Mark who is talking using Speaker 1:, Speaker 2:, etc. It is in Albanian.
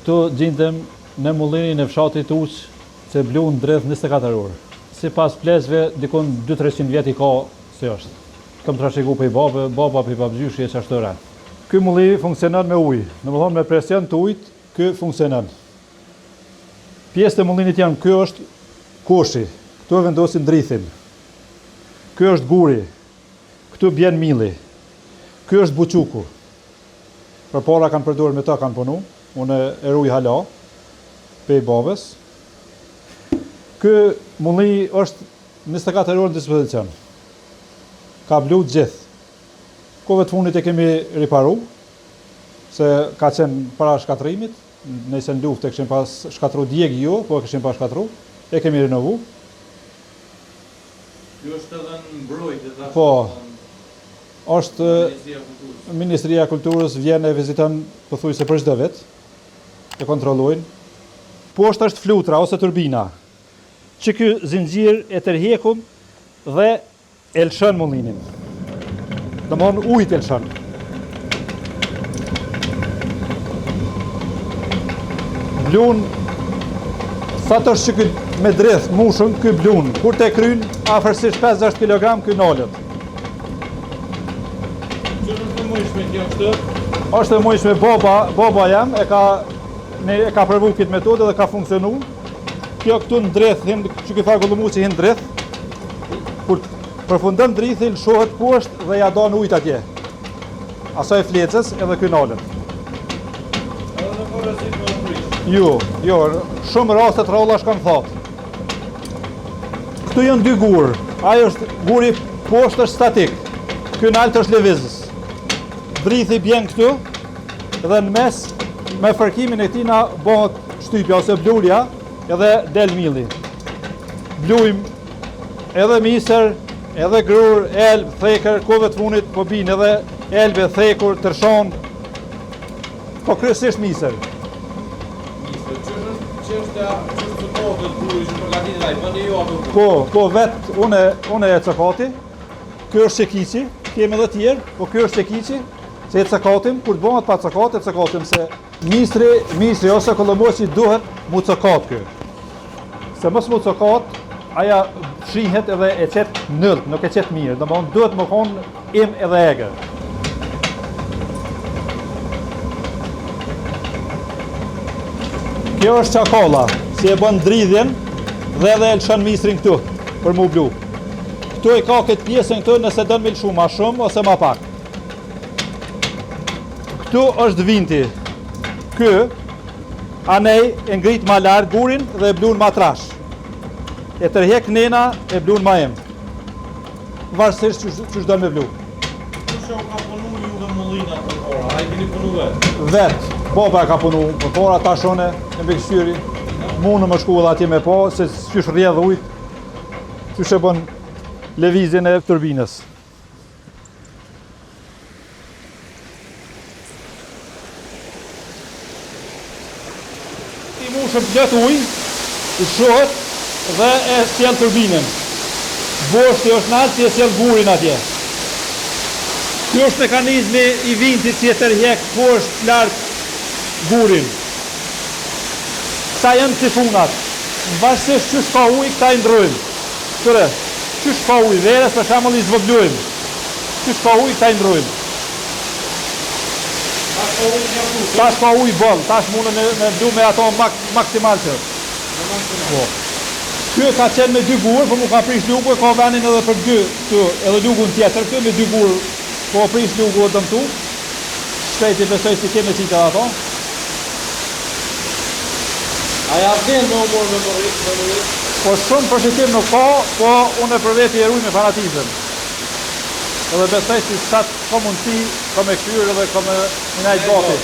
Speaker 1: Këtu gjindem në mullinin e fshatit Uq, që blun drejt 24 orë. Si pas plesve, dikon 200-300 vjet i ka se është. Kam trashëgu për i baba për i babgjyshi e qashtëra. Ky mulli funksionon me ujë, domethënë me presion të ujit, ky funksionon. Pjesët e mullinit janë, ky është koshi, këtu e vendosin drithin. Ky është guri, këtu bjen milli. Ky është buçuku. Përpara kanë përdorur me ta kanë punu, unë e ruaj hala pe babës. Ky mulli është 24 orë në dispozicion. Ka blu gjithë. Kove të funit e kemi riparu, se ka qenë para shkatrimit, nëse në luft e këshim pas shkatru djegi jo, po e këshim pas shkatru, e kemi renovu.
Speaker 2: Kjo është edhe në mbrojtje,
Speaker 1: po, është Ministria e Kulturës vjen e viziton pothuajse për çdo vit, e kontrollojnë. Poshtë është flutra ose turbina, që ky zinxhir e tërhekum dhe e lëshon mullinin. Domthon ujit e lëshon. Blun, sa të është që ky me drith, mushën, ky blun, kur të kryn, afërsisht 5-6 kg, ky nalët.
Speaker 2: Që është të mujshme kjo është?
Speaker 1: Është e mujshme baba jam, e ka provu këtë metodë dhe ka funksionu. Kjo këtu në drith, që ky tha Gollumuci hin drith, kur përfundon drithin, shohet poshtë dhe ja don ujit atje. Asaj flecës edhe ky nalët.
Speaker 2: Edhe në korezit me prish?
Speaker 1: Jo, shumë raste të ralla shkan thatë. Këtu janë dy gurë. Ajo është guri poshtë është statik. Ky nalt është lëvizës. Drithi bjen këtu dhe në mes me fërkimin e këtina bëhet shtypja ose blurja edhe del milli. Blujm edhe misër, edhe grur, elb, thekër, kove të funit po bin edhe elbe, thekur, tërshon, po kryesisht misër.
Speaker 2: Që është cokati të buri që përgatitet ai, bëni ju apo?
Speaker 1: Po, vetë unë e cokati, ky është çekiçi, kemi edhe tjerë, po ky është çekiçi, se e cokatim, kur të bëhet pa cokat, e cokatim se misri ose kollomoçi duhet mu cokat ky. Se mos mu cokat, aja shihet edhe e qet nëllë, nuk e qet mirë, domethënë duhet më konë im edhe egër. Kjo është çakalla, si e bën dridhjen dhe edhe e lëshon misrin këtu për mu blu. Këtu e ka këtë pjesën këtu nëse don me lshu ma shumë ose ma pak. Këtu është vinti. Ky anej e ngrit ma larg gurin dhe e blun ma trash. E tërhek nena e blun ma em. Varësisht që do me blu.
Speaker 2: Kush u ka punu ju dhe mullina përpara? A i keni punu vetë?
Speaker 1: Vetë. Baba ka punu përpara, ta shone në mbikëqyri. Munë më shku edhe atje me po, se qysh rrjedh ujt, qysh e bën lëvizjen e turbinës. I mushëm plot ujë, i shohet dhe e sjell turbinën. Boshti është nalt që e sjell gurin atje. Ky është mekanizmi i vintit që e tërhek poshtë lart gurin. Këta janë sifunat. Në bashkësisht që s'ka ujë, këta i ndrojmë. Këre, që s'ka ujë, verës për shembull i zvëglujmë. Që s'ka ujë, këta i ndrojmë. Tash ka ujë bëllë, tash mundë me blu me ato maksimal që. Ky ka qenë me 2 gurë, po mu ka prish lugu, e ka venin edhe për 2, edhe lugun tjetër, këtu me 2 gurë, po prish lugu e dëmtu. Shpejti besoj si keme qita ato.
Speaker 2: Aja vjen me umor me mërit?
Speaker 1: Po shumë përshëtim nuk ka, po unë e për veti e ruj me fanatizëm. Edhe besoj si sa ka mundësi, ka me kthyer edhe ka me najt gati.